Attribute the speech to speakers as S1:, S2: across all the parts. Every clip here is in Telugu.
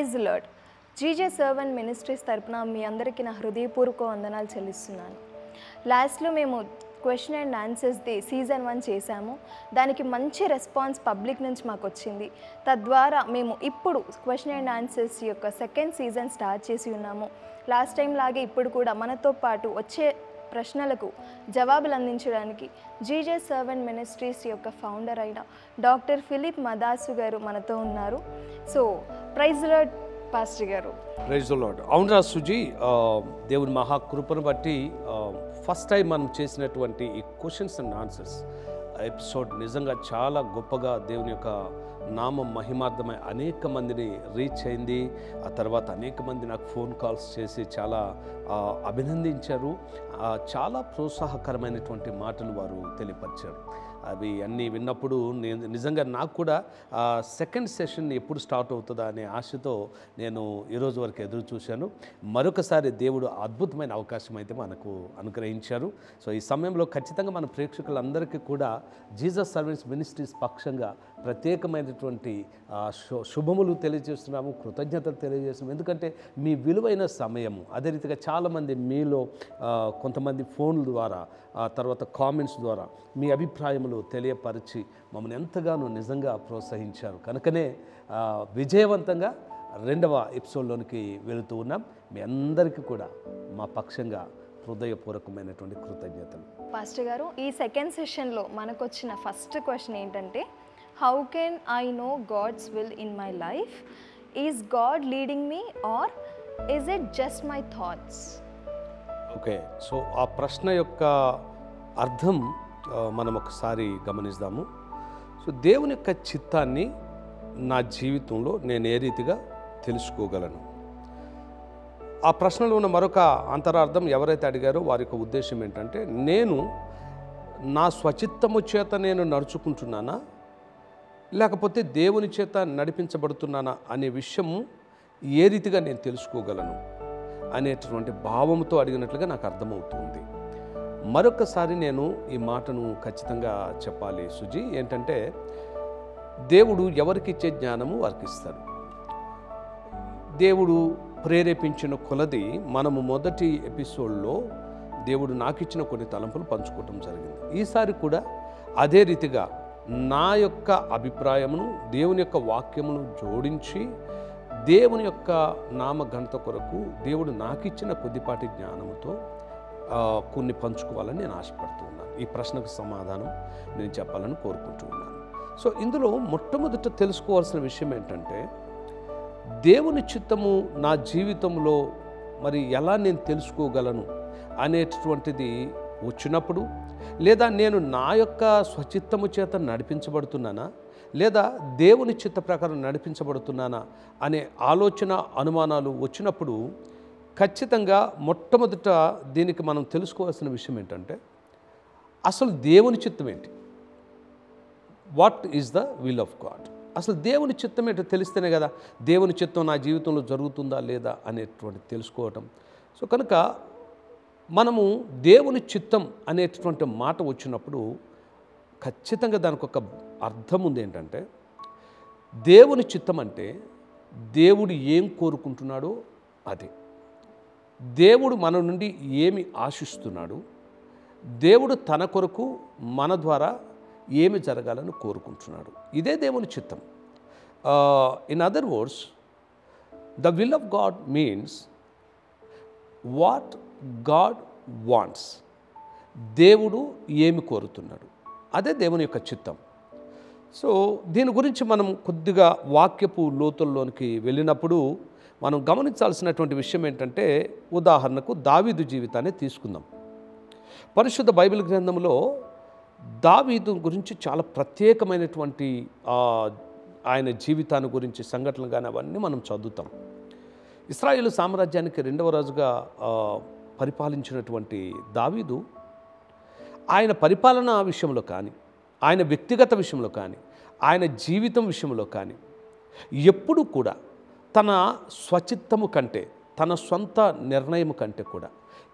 S1: Praise lord. GJ servant ministries తరపున మీ అందరికీ నా హృదయపూర్వక వందనాలు చెల్లిస్తున్నాను. లాస్ట్లో మేము క్వశ్చన్ అండ్ ఆన్సర్స్ది సీజన్ 1 చేశాము. దానికి మంచి రెస్పాన్స్ పబ్లిక్ నుంచి మాకు వచ్చింది. తద్వారా మేము ఇప్పుడు క్వశ్చన్ అండ్ ఆన్సర్స్ యొక్క సెకండ్ సీజన్ స్టార్ట్ చేసి ఉన్నాము. లాస్ట్ టైం లాగే ఇప్పుడు కూడా మనతో పాటు వచ్చే ప్రశ్నలకు జవాబులు అందించడానికి జీజే సర్వెంట్ మినిస్ట్రీస్ యొక్క ఫౌండర్ అయిన డాక్టర్ ఫిలిప్ మదాసు గారు మనతో ఉన్నారు. So praise lord pastor garu.
S2: Praise the lord. అవునరా సుజీ, దేవుని మహాకృపను బట్టి ఫస్ట్ టైం మనం చేసినటువంటి ఈ క్వశ్చన్స్ అండ్ ఆన్సర్స్ ఎపిసోడ్ నిజంగా చాలా గొప్పగా దేవుని యొక్క నామం మహిమార్థమై అనేక మందిని రీచ్ అయింది. ఆ తర్వాత అనేక మంది నాకు ఫోన్ కాల్స్ చేసి చాలా అభినందించారు. చాలా ప్రోత్సాహకరమైనటువంటి మాటలు వారు తెలియపరిచారు. అవి అన్నీ విన్నప్పుడు నేను నిజంగా నాకు కూడా సెకండ్ సెషన్ ఎప్పుడు స్టార్ట్ అవుతుందా అనే ఆశతో నేను ఈరోజు వరకు ఎదురు చూశాను. మరొకసారి దేవుడు అద్భుతమైన అవకాశం అయితే మనకు అనుగ్రహించారు. సో ఈ సమయంలో ఖచ్చితంగా మన ప్రేక్షకులందరికీ కూడా జీసస్ సర్వెంట్స్ మినిస్ట్రీస్ పక్షంగా ప్రత్యేకమైనటువంటి శుభములు తెలియజేస్తున్నాము, కృతజ్ఞతలు తెలియజేస్తున్నాము. ఎందుకంటే మీ విలువైన సమయము, అదే రీతిగా చాలామంది మీలో కొంతమంది ఫోన్ల ద్వారా తర్వాత కామెంట్స్ ద్వారా మీ అభిప్రాయములు తెలియపరిచి మమ్మల్ని ఎంతగానో నిజంగా ప్రోత్సహించారు. కనుకనే విజయవంతంగా 2వ ఎపిసోడ్లోనికి వెళుతూ ఉన్నాం. మీ అందరికీ కూడా మా పక్షంగా హృదయపూర్వకమైనటువంటి కృతజ్ఞతలు.
S1: పాస్టర్ గారు, ఈ సెకండ్ సెషన్లో మనకు వచ్చిన ఫస్ట్ క్వశ్చన్ ఏంటంటే, how can I know God's will in my life? Is God leading me or is it just my thoughts?
S2: Okay, so ఆ ప్రశ్న యొక్క అర్థం మనం ఒకసారి గమనిద్దాము. సో దేవుని యొక్క చిత్తాన్ని నా జీవితంలో నేను ఏ రీతిగా తెలుసుకోగలను? ఆ ప్రశ్నలో ఉన్న మరొక అంతరార్థం ఎవరైతే అడిగారో వారి యొక్క ఉద్దేశం ఏంటంటే, నేను నా స్వచిత్తము చేత నేను నడుచుకుంటున్నానా లేకపోతే దేవుని చేత నడిపించబడుతున్నానా అనే విషయము ఏ రీతిగా నేను తెలుసుకోగలను అనేటటువంటి భావంతో అడిగినట్లుగా నాకు అర్థమవుతుంది. మరొకసారి నేను ఈ మాటను ఖచ్చితంగా చెప్పాలి సుజీ. ఏంటంటే, దేవుడు ఎవరికి ఇచ్చే జ్ఞానము వారికి ఇస్తాడు. దేవుడు ప్రేరేపించిన కొలది మనము మొదటి ఎపిసోడ్లో దేవుడు నాకు ఇచ్చిన కొన్ని తలంపులు పంచుకోవటం జరిగింది. ఈసారి కూడా అదే రీతిగా నా యొక్క అభిప్రాయమును దేవుని యొక్క వాక్యమును జోడించి దేవుని యొక్క నామఘనత కొరకు దేవుడు నాకు ఇచ్చిన కొద్దిపాటి జ్ఞానముతో కొన్ని పంచుకోవాలని నేను ఆశపడుతూ ఉన్నాను. ఈ ప్రశ్నకు సమాధానం నేను చెప్పాలని కోరుకుంటూ ఉన్నాను. సో ఇందులో మొట్టమొదట తెలుసుకోవాల్సిన విషయం ఏంటంటే, దేవుని చిత్తము నా జీవితంలో మరి ఎలా నేను తెలుసుకోగలను అనేటటువంటిది వచ్చినప్పుడు, లేదా నేను నా యొక్క స్వచిత్తము చేత నడిపించబడుతున్నానా లేదా దేవుని చిత్త ప్రకారం నడిపించబడుతున్నానా అనే ఆలోచన అనుమానాలు వచ్చినప్పుడు ఖచ్చితంగా మొట్టమొదట దీనికి మనం తెలుసుకోవాల్సిన విషయం ఏంటంటే, అసలు దేవుని చిత్తం ఏంటి? What is the will of God? అసలు దేవుని చిత్తం ఏంటో తెలిస్తేనే కదా దేవుని చిత్తం నా జీవితంలో జరుగుతుందా లేదా అనేటువంటి తెలుసుకోవటం. సో కనుక మనము దేవుని చిత్తం అనేటటువంటి మాట వచ్చినప్పుడు ఖచ్చితంగా దానికి ఒక అర్థం ఉంది. ఏంటంటే, దేవుని చిత్తం అంటే దేవుడు ఏం కోరుకుంటున్నాడో అది, దేవుడు మన నుండి ఏమి ఆశిస్తున్నాడు, దేవుడు తన కొరకు మన ద్వారా ఏమి జరగాలని కోరుకుంటున్నాడు. ఇదే దేవుని చిత్తం. In other words, the will of God means what God wants. దేవుడు ఏమి కోరుతున్నాడు, అదే దేవుని యొక్క చిత్తం. సో దీని గురించి మనం కొద్దిగా వాక్యపు లోతుల్లోనికి వెళ్ళినప్పుడు మనం గమనించాల్సినటువంటి విషయం ఏంటంటే, ఉదాహరణకు దావీదు జీవితాన్ని తీసుకుందాం. పరిశుద్ధ బైబిల్ గ్రంథంలో దావీదు గురించి చాలా ప్రత్యేకమైనటువంటి ఆయన జీవితాన్ని గురించి సంఘటనలు కానీ అవన్నీ మనం చదువుతాం. ఇశ్రాయేలు సామ్రాజ్యానికి 2వ రాజుగా పరిపాలించినటువంటి దావీదు ఆయన పరిపాలనా విషయంలో కానీ, ఆయన వ్యక్తిగత విషయంలో కానీ, ఆయన జీవితం విషయంలో కానీ ఎప్పుడు కూడా తన స్వచిత్తము కంటే, తన సొంత నిర్ణయం కంటే కూడా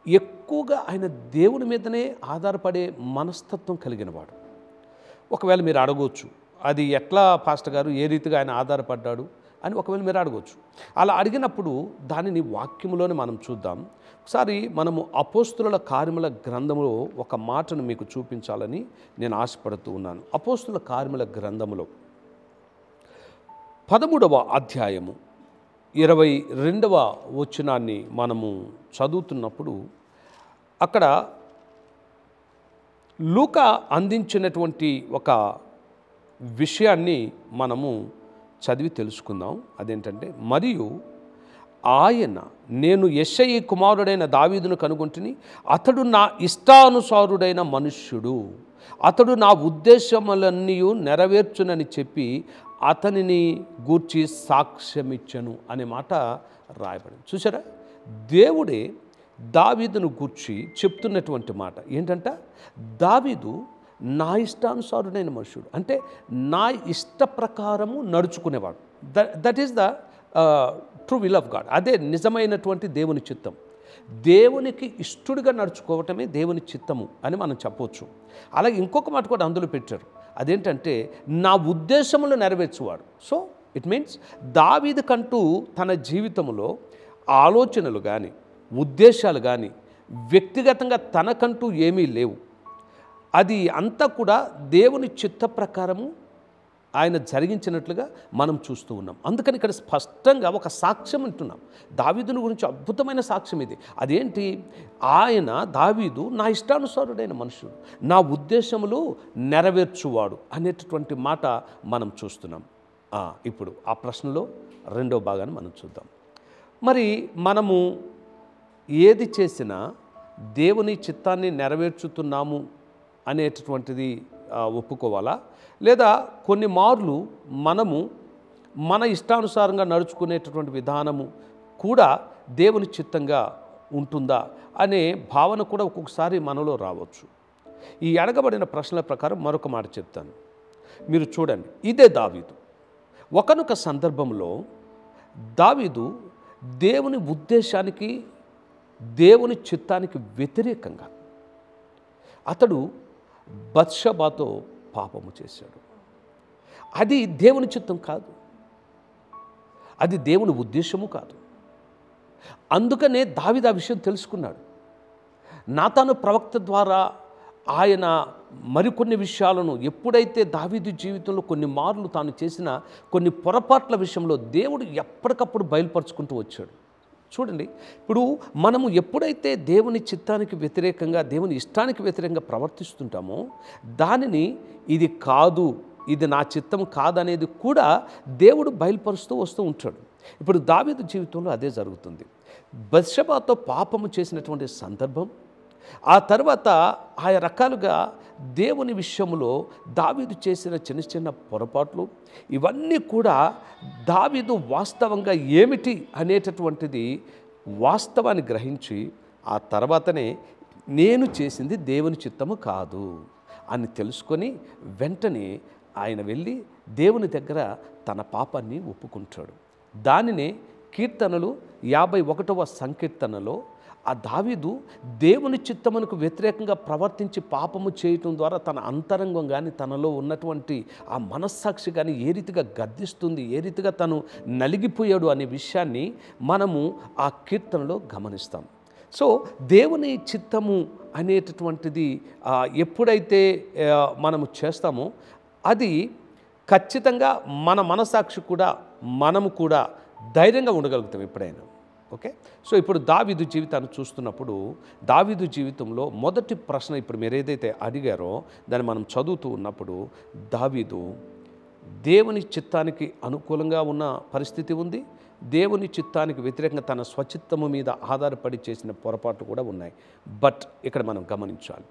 S2: ఎక్కువగా ఆయన దేవుని మీదనే ఆధారపడే మనస్తత్వం కలిగినవాడు. ఒకవేళ మీరు అడగవచ్చు, అది ఎట్లా పాస్టర్ గారు, ఏ రీతిగా ఆయన ఆధారపడ్డాడు, అని ఒకవేళ మీరు అడగవచ్చు. అలా అడిగినప్పుడు దానిని వాక్యములోనే మనం చూద్దాం. ఒకసారి మనము అపోస్తుల కార్యముల గ్రంథములో ఒక మాటను మీకు చూపించాలని నేను ఆశపడుతూ ఉన్నాను. అపోస్తుల కార్యముల గ్రంథములో 13వ అధ్యాయము 22వ వచనాన్ని మనము చదువుతున్నప్పుడు అక్కడ లూకా అందించినటువంటి ఒక విషయాన్ని మనము చదివి తెలుసుకుందాం. అదేంటంటే, మరియు ఆయన, నేను యెషయి కుమారుడైన దావీదును కనుగొంటిని, అతడు నా ఇష్టానుసారుడైన మనుష్యుడు, అతడు నా ఉద్దేశములన్నీ నెరవేర్చునని చెప్పి అతనిని గూర్చి సాక్ష్యమిచ్చను అనే మాట రాయబడింది. చూసారా, దేవుడే దావీదును గూర్చి చెప్తున్నటువంటి మాట ఏంటంట, దావీదు నా ఇష్టానుసారుడైన మనుషుడు, అంటే నా ఇష్ట ప్రకారము నడుచుకునేవాడు. That is the true will of God. అదే నిజమైనటువంటి దేవుని చిత్తం. దేవునికి ఇష్టడుగా నడుచుకోవటమే దేవుని చిత్తము అని మనం చెప్పవచ్చు. అలాగే ఇంకొక మాట కూడా అందులో పెట్టారు, అదేంటంటే నా ఉద్దేశములు నెరవేర్చువాడు. సో ఇట్ మీన్స్ దావీదుకంటూ తన జీవితంలో ఆలోచనలు కానీ ఉద్దేశాలు కానీ వ్యక్తిగతంగా తనకంటూ ఏమీ లేవు. అది అంతా కూడా దేవుని చిత్త ప్రకారము ఆయన జరిగించినట్లుగా మనం చూస్తూ ఉన్నాం. అందుకని ఇక్కడ స్పష్టంగా ఒక సాక్ష్యం అంటున్నాం. దావీదుని గురించి అద్భుతమైన సాక్ష్యం ఇది. అదేంటి, ఆయన దావీదు నా ఇష్టానుసారుడైన మనుషుడు, నా ఉద్దేశములు నెరవేర్చువాడు అనేటటువంటి మాట మనం చూస్తున్నాం. ఇప్పుడు ఆ ప్రశ్నలో రెండో భాగాన్ని మనం చూద్దాం. మరి మనము ఏది చేసినా దేవుని చిత్తాన్ని నెరవేర్చుతున్నాము అనేటటువంటిది ఒప్పుకోవాలా, లేదా కొన్ని మార్లు మనము మన ఇష్టానుసారంగా నడుచుకునేటటువంటి విధానము కూడా దేవుని చిత్తంగా ఉంటుందా అనే భావన కూడా ఒక్కొక్కసారి మనలో రావచ్చు. ఈ అడగబడిన ప్రశ్నల ప్రకారం మరొక మాట చెప్తాను. మీరు చూడండి, ఇదే దావీదు. ఒకానొక సందర్భంలో దావీదు దేవుని ఉద్దేశానికి దేవుని చిత్తానికి వ్యతిరేకంగా అతడు బత్షెబాతో పాపము చేశాడు. అది దేవుని చిత్తం కాదు, అది దేవుని ఉద్దేశము కాదు. అందుకనే దావీదు ఆ విషయం తెలుసుకున్నాడు. నాతాను ప్రవక్త ద్వారా ఆయన మరికొన్ని విషయాలను, ఎప్పుడైతే దావీదు జీవితంలో కొన్ని మార్లు తాను చేసిన కొన్ని పొరపాట్ల విషయంలో దేవుడు ఎప్పటికప్పుడు బయలుపరుచుకుంటూ వచ్చాడు. చూడండి, ఇప్పుడు మనము ఎప్పుడైతే దేవుని చిత్తానికి వ్యతిరేకంగా దేవుని ఇష్టానికి వ్యతిరేకంగా ప్రవర్తిస్తుంటామో దానిని ఇది కాదు, ఇది నా చిత్తం కాదనేది కూడా దేవుడు బయలుపరుస్తూ వస్తూ ఉంటాడు. ఇప్పుడు దావీదు జీవితంలో అదే జరుగుతుంది. బత్షెబాతో పాపము చేసినటువంటి సందర్భం, ఆ తర్వాత ఆయా రకాలుగా దేవుని విషయంలో దావీదు చేసిన చిన్న చిన్న పొరపాట్లు, ఇవన్నీ కూడా దావీదు వాస్తవంగా ఏమిటి అనేటటువంటిది వాస్తవాన్ని గ్రహించి ఆ తర్వాతనే నేను చేసింది దేవుని చిత్తము కాదు అని తెలుసుకొని వెంటనే ఆయన వెళ్ళి దేవుని దగ్గర తన పాపాన్ని ఒప్పుకుంటాడు. దానినే కీర్తనలు 51వ సంకీర్తనలో ఆ దావీదు దేవుని చిత్తమునకు వ్యతిరేకంగా ప్రవర్తించి పాపము చేయటం ద్వారా తన అంతరంగం కానీ తనలో ఉన్నటువంటి ఆ మనస్సాక్షి కానీ ఏ రీతిగా గద్దిస్తుంది, ఏ రీతిగా తను నలిగిపోయాడు అనే విషయాన్ని మనము ఆ కీర్తనలో గమనిస్తాం. సో దేవుని చిత్తము అనేటటువంటిది ఎప్పుడైతే మనము చేస్తామో అది ఖచ్చితంగా మన మనస్సాక్షి కూడా మనము కూడా ధైర్యంగా ఉండగలుగుతాం ఎప్పుడైనా. ఓకే, సో ఇప్పుడు దావీదు జీవితాన్ని చూస్తున్నప్పుడు దావీదు జీవితంలో మొదటి ప్రశ్న ఇప్పుడు మీరు ఏదైతే అడిగారో దాన్ని మనం చదువుతూ ఉన్నప్పుడు దావీదు దేవుని చిత్తానికి అనుకూలంగా ఉన్న పరిస్థితి ఉంది, దేవుని చిత్తానికి వ్యతిరేకంగా తన స్వచిత్తము మీద ఆధారపడి చేసిన పొరపాట్లు కూడా ఉన్నాయి. బట్ ఇక్కడ మనం గమనించాలి,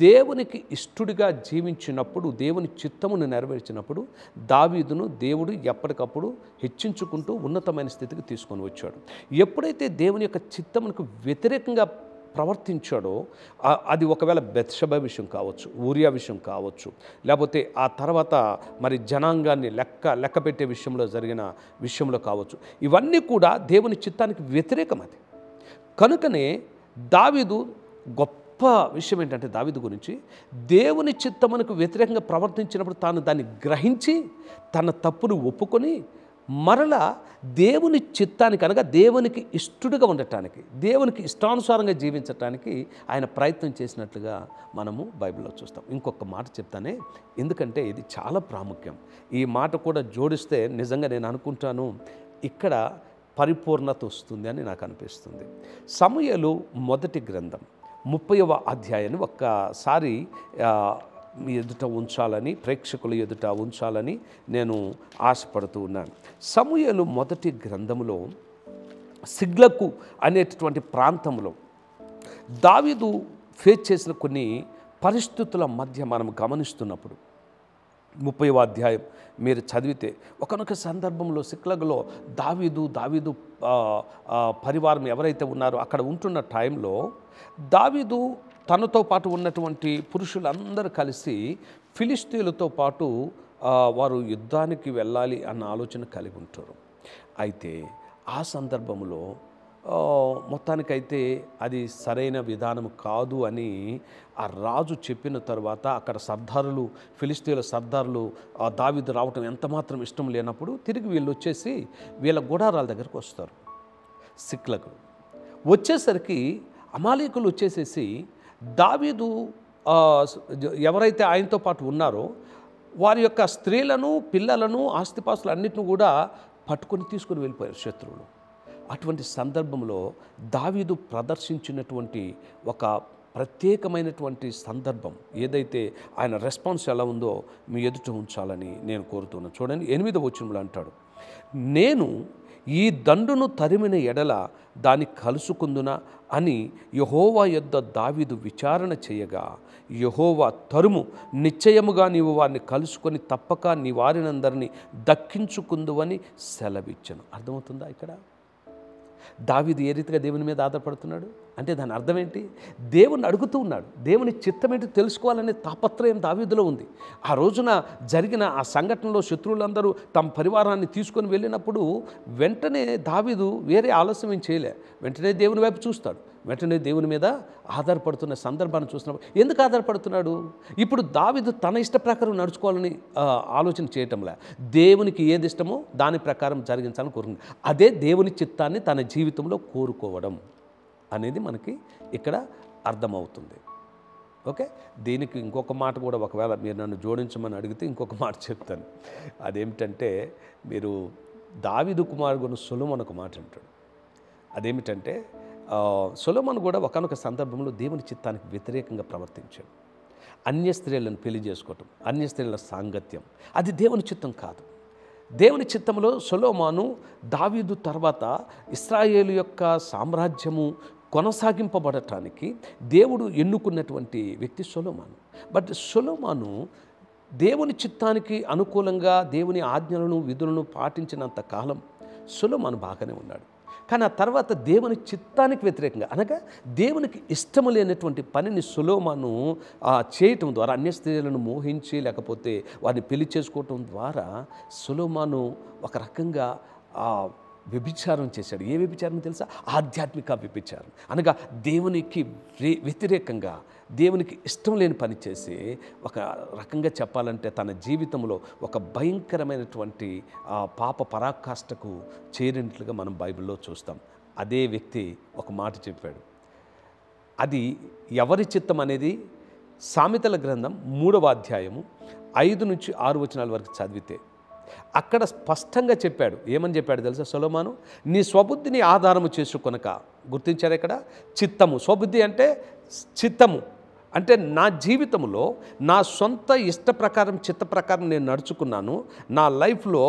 S2: దేవునికి ఇష్టడిగా జీవించినప్పుడు దేవుని చిత్తమును నెరవేర్చినప్పుడు దావీదును దేవుడు ఎప్పటికప్పుడు హెచ్చించుకుంటూ ఉన్నతమైన స్థితికి తీసుకొని వచ్చాడు. ఎప్పుడైతే దేవుని యొక్క చిత్తమునకు వ్యతిరేకంగా ప్రవర్తించాడో అది ఒకవేళ బెత్షెబా విషయం కావచ్చు, ఊరియా విషయం కావచ్చు, లేకపోతే ఆ తర్వాత మరి జనాంగాన్ని లెక్క పెట్టే విషయంలో జరిగిన విషయంలో కావచ్చు, ఇవన్నీ కూడా దేవుని చిత్తానికి వ్యతిరేకం. అది కనుకనే దావీదు గొప్ప విషయం ఏంటంటే దావీదు గురించి దేవుని చిత్తమునకు వ్యతిరేకంగా ప్రవర్తించినప్పుడు తాను దాన్ని గ్రహించి తన తప్పును ఒప్పుకొని మరలా దేవుని చిత్తానికి అనగా దేవునికి ఇష్టడుగా ఉండటానికి, దేవునికి ఇష్టానుసారంగా జీవించటానికి ఆయన ప్రయత్నం చేసినట్లుగా మనము బైబిల్లో చూస్తాం. ఇంకొక మాట చెప్తానే, ఎందుకంటే ఇది చాలా ప్రాముఖ్యం. ఈ మాట కూడా జోడిస్తే నిజంగా నేను అనుకుంటాను ఇక్కడ పరిపూర్ణత వస్తుంది అని నాకు అనిపిస్తుంది. సమూయేలు మొదటి గ్రంథం 30వ అధ్యాయాన్ని ఒక్కసారి మీ ఎదుట ఉంచాలని, ప్రేక్షకుల ఎదుట ఉంచాలని నేను ఆశపడుతూ ఉన్నాను. సమూయేలు మొదటి గ్రంథంలో సిగ్లకు అనేటటువంటి ప్రాంతంలో దావీదు ఫేస్ చేసిన కొన్ని పరిస్థితుల మధ్య మనం గమనిస్తున్నప్పుడు 30వ అధ్యాయం మీరు చదివితే ఒకానొక సందర్భంలో సిక్లగ్లో దావీదు పరివారం ఎవరైతే ఉన్నారో అక్కడ ఉంటున్న టైంలో దావీదు తనతో పాటు ఉన్నటువంటి పురుషులందరూ కలిసి ఫిలిస్తీన్లతో పాటు వారు యుద్ధానికి వెళ్ళాలి అన్న ఆలోచన కలిగి ఉంటారు. అయితే ఆ సందర్భంలో మొత్తానికైతే అది సరైన విధానం కాదు అని ఆ రాజు చెప్పిన తర్వాత అక్కడ సర్దారులు, ఫిలిస్తీన్ల సర్దారులు దావీదు రావటం ఎంతమాత్రం ఇష్టం లేనప్పుడు తిరిగి వీళ్ళు వచ్చేసి వీళ్ళ గుడారాల దగ్గరకు వస్తారు. సిక్లకు వచ్చేసరికి అమాలేకులు వచ్చేసేసి దావీదు ఎవరైతే ఆయనతో పాటు ఉన్నారో వారి యొక్క స్త్రీలను, పిల్లలను, ఆస్తిపాస్తులు అన్నిటిని కూడా పట్టుకొని తీసుకొని వెళ్ళిపోయారు శత్రువులు. అటువంటి సందర్భంలో దావీదు ప్రదర్శించినటువంటి ఒక ప్రత్యేకమైనటువంటి సందర్భం ఏదైతే ఆయన రెస్పాన్స్ ఎలా ఉందో మీ ఎదుట ఉంచాలని నేను కోరుతున్నాను. చూడండి 8వ వచనంలో అంటాడు, నేను ఈ దండును తరిమిన ఎడల దాన్ని కలుసుకుందునా అని యెహోవా యొద్ద దావీదు విచారణ చేయగా, యెహోవా తరుము, నిశ్చయముగా నీవు వారిని కలుసుకొని తప్పక నీ వారినందరినీ దక్కించుకుందువని సెలవిచ్చను. అర్థమవుతుందా? ఇక్కడ దావీదు ఏ రీతిగా దేవుని మీద ఆధారపడుతున్నాడు అంటే దాని అర్థం ఏంటి? దేవుని అడుగుతూ ఉన్నాడు. దేవుని చిత్తం ఏంటి తెలుసుకోవాలనే తాపత్రయం దావీదులో ఉంది. ఆ రోజున జరిగిన ఆ సంఘటనలో శత్రువులందరూ తమ పరివారాన్ని తీసుకొని వెళ్ళినప్పుడు వెంటనే దావీదు వేరే ఆలస్యం ఏం చేయలే, వెంటనే దేవుని వైపు చూస్తాడు. వెంటనే దేవుని మీద ఆధారపడుతున్న సందర్భాన్ని చూసినప్పుడు ఎందుకు ఆధారపడుతున్నాడు? ఇప్పుడు దావీదు తన ఇష్ట ప్రకారం నడుచుకోవాలని ఆలోచన చేయటంలే, దేవునికి ఏది ఇష్టమో దాని ప్రకారం జరిగించాలని కోరుకుంది. అదే దేవుని చిత్తాన్ని తన జీవితంలో కోరుకోవడం అనేది మనకి ఇక్కడ అర్థమవుతుంది. ఓకే, దీనికి ఇంకొక మాట కూడా ఒకవేళ మీరు నన్ను జోడించమని అడిగితే ఇంకొక మాట చెప్తాను. అదేమిటంటే మీరు దావీదు కుమారుడు సొలొమోను ఒక మాట అంటాడు. అదేమిటంటే సొలొమోను కూడా ఒకానొక సందర్భంలో దేవుని చిత్తానికి వ్యతిరేకంగా ప్రవర్తించాడు. అన్య స్త్రీలను పెళ్లి చేసుకోవటం, అన్య స్త్రీల సాంగత్యం, అది దేవుని చిత్తం కాదు. దేవుని చిత్తంలో సొలొమోను దావీదు తర్వాత ఇశ్రాయేలు యొక్క సామ్రాజ్యము కొనసాగింపబడటానికి దేవుడు ఎన్నుకున్నటువంటి వ్యక్తి సొలొమోను. బట్ సొలొమోను దేవుని చిత్తానికి అనుకూలంగా దేవుని ఆజ్ఞలను, విధులను పాటించినంత కాలం సొలొమోను బాగానే ఉన్నాడు. కానీ ఆ తర్వాత దేవుని చిత్తానికి వ్యతిరేకంగా అనగా దేవునికి ఇష్టము లేనటువంటి పనిని సొలొమోను చేయటం ద్వారా, అన్య స్త్రీలను మోహించి లేకపోతే వారిని పెళ్లి చేసుకోవటం ద్వారా సొలొమోను ఒక రకంగా వ్యభిచారం చేశాడు. ఏ వ్యభిచారం తెలుసా? ఆధ్యాత్మిక వ్యభిచారం. అనగా దేవునికి వ్యతిరేకంగా, దేవునికి ఇష్టం లేని పని చేసి ఒక రకంగా చెప్పాలంటే తన జీవితంలో ఒక భయంకరమైనటువంటి పాప పరాకాష్ఠకు చేరినట్లుగా మనం బైబిల్లో చూస్తాం. అదే వ్యక్తి ఒక మాట చెప్పాడు. అది ఎవరి చిత్తం అనేది సామెతల గ్రంథం 3వ అధ్యాయము 5 నుంచి 6 వచనాల వరకు చదివితే అక్కడ స్పష్టంగా చెప్పాడు. ఏమని చెప్పాడు తెలుసా? సొలొమోను, నీ స్వబుద్ధిని ఆధారము చేసుకొనక, గుర్తించారు ఇక్కడ చిత్తము, స్వబుద్ధి అంటే చిత్తము, అంటే నా జీవితంలో నా సొంత ఇష్ట ప్రకారం, చిత్త ప్రకారం నేను నడుచుకున్నాను. నా లైఫ్లో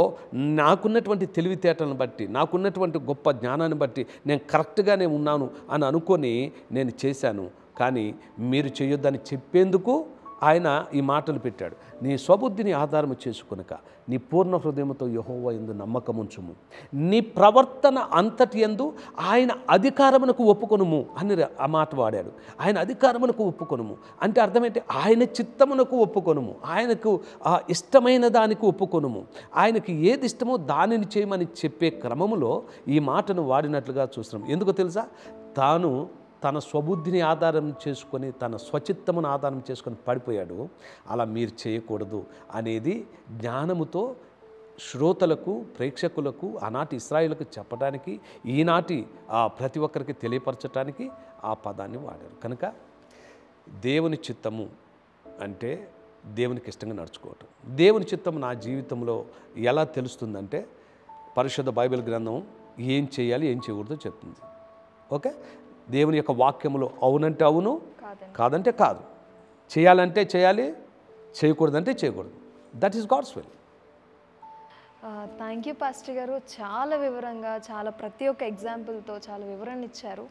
S2: నాకున్నటువంటి తెలివితేటలను బట్టి, నాకున్నటువంటి గొప్ప జ్ఞానాన్ని బట్టి నేను కరెక్ట్గానే ఉన్నాను అని అనుకొని నేను చేశాను. కానీ మీరు చేయొద్దని చెప్పేందుకు ఆయన ఈ మాటలు పెట్టాడు. నీ స్వబుద్ధిని ఆధారము చేసుకొనక నీ పూర్ణ హృదయంతో యెహోవా యందు నమ్మకముంచుము, నీ ప్రవర్తన అంతటి యందు ఆయన అధికారమునకు ఒప్పుకొనుము అని ఆ మాట వాడాడు. ఆయన అధికారమునకు ఒప్పుకొనుము అంటే అర్థమైతే ఆయన చిత్తమునకు ఒప్పుకొనుము, ఆయనకు ఇష్టమైన దానికి ఒప్పుకొనుము, ఆయనకి ఏది ఇష్టమో దానిని చేయమని చెప్పే క్రమములో ఈ మాటను వాడినట్లుగా చూస్తున్నాం. ఎందుకో తెలుసా? తాను తన స్వబుద్ధిని ఆధారం చేసుకొని, తన స్వచిత్తమును ఆధారం చేసుకొని పడిపోయాడు. అలా మీరు చేయకూడదు అనేది జ్ఞానముతో శ్రోతలకు, ప్రేక్షకులకు, ఆనాటి ఇశ్రాయేలుకు చెప్పడానికి, ఈనాటి ప్రతి ఒక్కరికి తెలియపరచడానికి ఆ పదాన్ని వాడారు. కనుక దేవుని చిత్తము అంటే దేవునికి ఇష్టంగా నడుచుకోవటం. దేవుని చిత్తం నా జీవితంలో ఎలా తెలుస్తుందంటే పరిశుద్ధ బైబిల్ గ్రంథం ఏం చేయాలి, ఏం చేయకూడదో చెప్తుంది. ఓకే, దేవుని యొక్క వాక్యములో అవునంటే అవును, కాదంటే కాదు, చేయాలంటే చేయాలి, చేయకూడదంటే చేయకూడదు. That is God's will.
S1: Thank you pastor garu. చాలా వివరంగా, చాలా ప్రతి ఒక్క ఎగ్జాంపుల్తో చాలా వివరణ ఇచ్చారు.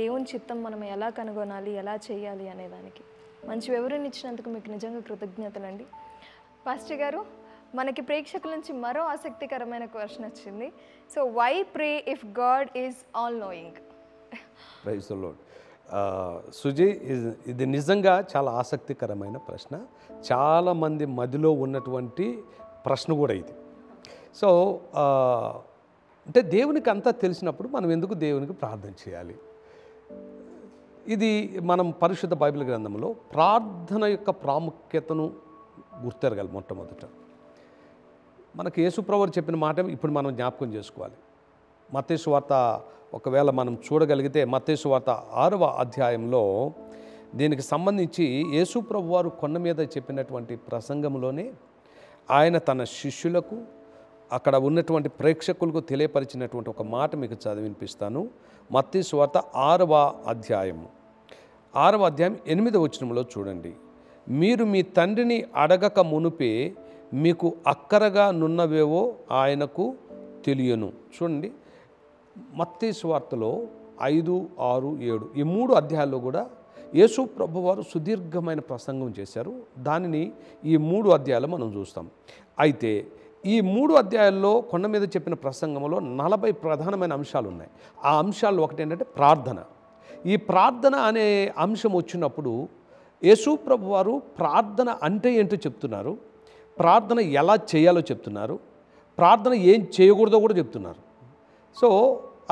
S1: దేవుని చిత్తం మనం ఎలా కనుగొనాలి, ఎలా చేయాలి అనేదానికి మంచి వివరణ ఇచ్చినందుకు మీకు నిజంగా కృతజ్ఞతలండి. పాస్టర్ గారు, మనకి ప్రేక్షకుల నుంచి మరో ఆసక్తికరమైన క్వశ్చన్ వచ్చింది. So why pray if God is all knowing?
S2: Praise the lord. Suji, ఇది నిజంగా చాలా ఆసక్తికరమైన ప్రశ్న. చాలామంది మదిలో ఉన్నటువంటి ప్రశ్న కూడా ఇది. సో అంటే దేవునికి అంతా తెలిసినప్పుడు మనం ఎందుకు దేవునికి ప్రార్థన చేయాలి? ఇది మనం పరిశుద్ధ బైబిల్ గ్రంథంలో ప్రార్థన యొక్క ప్రాముఖ్యతను గుర్తెరగాలి. మొట్టమొదట మనకి యేసుప్రభువు చెప్పిన మాట ఇప్పుడు మనం జ్ఞాపకం చేసుకోవాలి. మత్తయి సువార్త ఒకవేళ మనం చూడగలిగితే మత్తయి సువార్త 6వ అధ్యాయంలో దీనికి సంబంధించి యేసుప్రభువు వారు కొండ మీద చెప్పినటువంటి ప్రసంగంలోనే ఆయన తన శిష్యులకు, అక్కడ ఉన్నటువంటి ప్రేక్షకులకు తెలియపరిచినటువంటి ఒక మాట మీకు చదివినిపిస్తాను. మత్తయి సువార్త 6వ అధ్యాయం 8వ వచనంలో చూడండి. మీరు మీ తండ్రిని అడగక మునుపే మీకు అక్కరగా నున్నవేవో ఆయనకు తెలియను. చూడండి, మత్తయి సువార్తలో 5, 6, 7 ఈ 3 అధ్యాయాల్లో కూడా యేసు ప్రభువారు సుదీర్ఘమైన ప్రసంగం చేశారు. దానిని ఈ 3 అధ్యాయాలు మనం చూస్తాం. అయితే ఈ 3 అధ్యాయాల్లో కొండ మీద చెప్పిన ప్రసంగంలో 40 ప్రధానమైన అంశాలు ఉన్నాయి. ఆ అంశాల్లో ఒకటి ఏంటంటే ప్రార్థన. ఈ ప్రార్థన అనే అంశం వచ్చినప్పుడు యేసు ప్రభువారు ప్రార్థన అంటే ఏంటో చెప్తున్నారు, ప్రార్థన ఎలా చేయాలో చెప్తున్నారు, ప్రార్థన ఏం చేయకూడదో కూడా చెప్తున్నారు. సో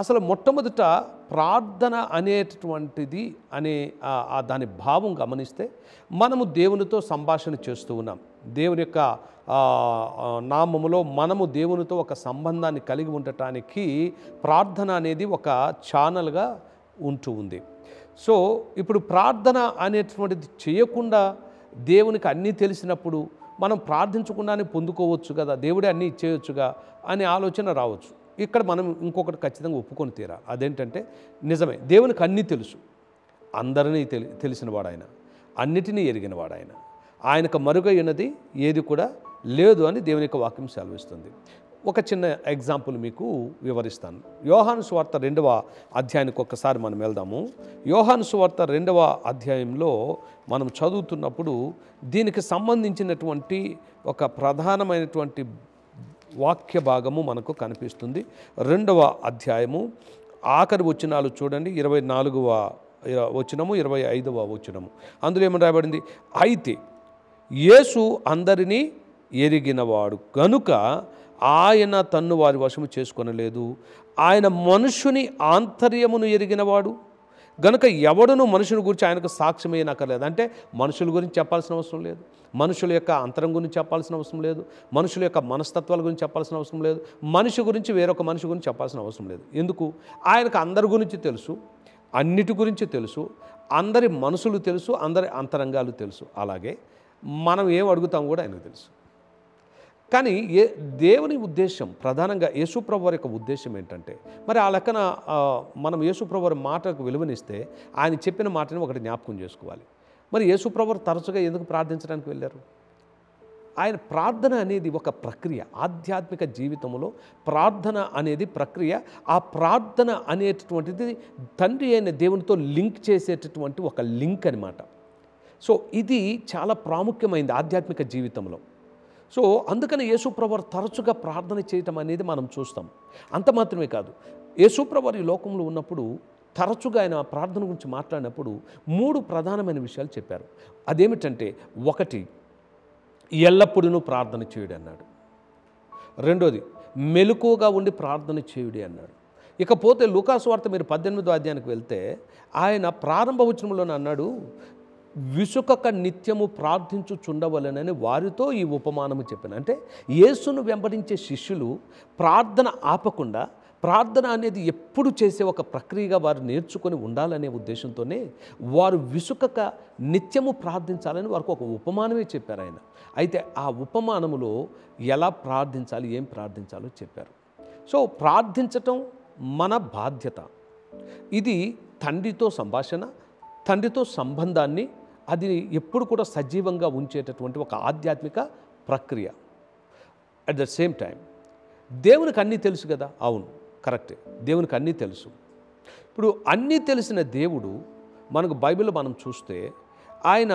S2: అసలు మొట్టమొదట ప్రార్థన అనేటటువంటిది అనే దాని భావం గమనిస్తే మనము దేవునితో సంభాషణ చేస్తూ ఉన్నాం. దేవుని యొక్క నామములో మనము దేవునితో ఒక సంబంధాన్ని కలిగి ఉండటానికి ప్రార్థన అనేది ఒక ఛానల్గా ఉంటూ ఉంది. సో ఇప్పుడు ప్రార్థన అనేటువంటిది చేయకుండా దేవునికి అన్నీ తెలిసినప్పుడు మనం ప్రార్థించకుండానే పొందుకోవచ్చు కదా, దేవుడే అన్నీ ఇచ్చేయొచ్చుగా అనే ఆలోచన రావచ్చు. ఇక్కడ మనం ఇంకొకటి ఖచ్చితంగా ఒప్పుకొని తీరాలి. అదేంటంటే నిజమే, దేవునికి అన్నీ తెలుసు, అందరినీ తెలిసినవాడు ఆయన, అన్నిటినీ ఎరిగినవాడు ఆయన, ఆయనకు మరుగైనది ఏది కూడా లేదు అని దేవుని యొక్క వాక్యం సెలవిస్తుంది. ఒక చిన్న ఎగ్జాంపుల్ మీకు వివరిస్తాను. యోహాను సువార్త 2వ అధ్యాయానికి ఒక్కసారి మనం వెళ్దాము. యోహాను సువార్త 2వ అధ్యాయంలో మనం చదువుతున్నప్పుడు దీనికి సంబంధించినటువంటి ఒక ప్రధానమైనటువంటి వాక్య భాగము మనకు కనిపిస్తుంది. 2వ అధ్యాయము ఆఖరి వచనాలు చూడండి, 24వ వచనము, 25వ వచనము. అందులో ఏమని రాయబడింది? అయితే యేసు అందరినీ ఎరిగినవాడు కనుక ఆయన తన్ను వారి వశము చేసుకొనలేదు. ఆయన మనుషుని ఆంతర్యమును ఎరిగినవాడు గనుక ఎవడును మనుషుని గురించి ఆయనకు సాక్ష్యమేయనక్కర్లేదు. అంటే మనుషుల గురించి చెప్పాల్సిన అవసరం లేదు, మనుషుల యొక్క అంతరం గురించి చెప్పాల్సిన అవసరం లేదు, మనుషుల యొక్క మనస్తత్వాల గురించి చెప్పాల్సిన అవసరం లేదు, మనిషి గురించి వేరొక మనిషి గురించి చెప్పాల్సిన అవసరం లేదు. ఎందుకు? ఆయనకు అందరి గురించి తెలుసు, అన్నిటి గురించి తెలుసు, అందరి మనసులు తెలుసు, అందరి అంతరంగాలు తెలుసు. అలాగే మనం ఏం అడుగుతాం కూడా ఆయనకు తెలుసు. కానీ దేవుని ఉద్దేశం ప్రధానంగా యేసుప్రభు వారి యొక్క ఉద్దేశం ఏంటంటే, మరి ఆ లెక్కన మనం యేసుప్రభు వారి మాటకు విలువనిస్తే ఆయన చెప్పిన మాటని ఒకటి జ్ఞాపకం చేసుకోవాలి. మరి యేసుప్రభు వారు తరచుగా ఎందుకు ప్రార్థించడానికి వెళ్ళారు? ఆయన ప్రార్థన అనేది ఒక ప్రక్రియ. ఆధ్యాత్మిక జీవితంలో ప్రార్థన అనేది ప్రక్రియ. ఆ ప్రార్థన అనేటటువంటిది తండ్రి అయిన దేవునితో లింక్ చేసేటటువంటి ఒక లింక్ అనమాట. సో ఇది చాలా ప్రాముఖ్యమైనది ఆధ్యాత్మిక జీవితంలో. సో అందుకని యేసుప్రభు తరచుగా ప్రార్థన చేయటం అనేది మనం చూస్తాం. అంత మాత్రమే కాదు, యేసుప్రభు ఈ లోకంలో ఉన్నప్పుడు తరచుగా ఆయన ప్రార్థన గురించి మాట్లాడినప్పుడు 3 ప్రధానమైన విషయాలు చెప్పారు. అదేమిటంటే, ఒకటి ఎల్లప్పుడూ ప్రార్థన చేయుడి అన్నాడు. రెండోది మెలకువగా ఉండి ప్రార్థన చేయుడి అన్నాడు. ఇకపోతే లూకా సువార్త మీరు 18వ అధ్యాయానికి వెళ్తే ఆయన ప్రారంభ వచనంలోనే అన్నాడు, విసుకక నిత్యము ప్రార్థించుచుండవలెనని వారితో ఈ ఉపమానము చెప్పాను. అంటే యేసును వెంబడించే శిష్యులు ప్రార్థన ఆపకుండా, ప్రార్థన అనేది ఎప్పుడు చేసే ఒక ప్రక్రియగా వారు నేర్చుకొని ఉండాలనే ఉద్దేశంతోనే వారు విసుకక నిత్యము ప్రార్థించాలని వారికి ఒక ఉపమానమే చెప్పారు ఆయన. అయితే ఆ ఉపమానములో ఎలా ప్రార్థించాలి, ఏం ప్రార్థించాలో చెప్పారు. సో ప్రార్థించటం మన బాధ్యత. ఇది తండ్రితో సంభాషణ, తండ్రితో సంబంధాన్ని అది ఎప్పుడు కూడా సజీవంగా ఉంచేటటువంటి ఒక ఆధ్యాత్మిక ప్రక్రియ. అట్ ద సేమ్ టైం దేవునికి అన్నీ తెలుసు కదా. అవును, కరెక్టే, దేవునికి అన్నీ తెలుసు. ఇప్పుడు అన్నీ తెలిసిన దేవుడు మనకు బైబిల్లో మనం చూస్తే ఆయన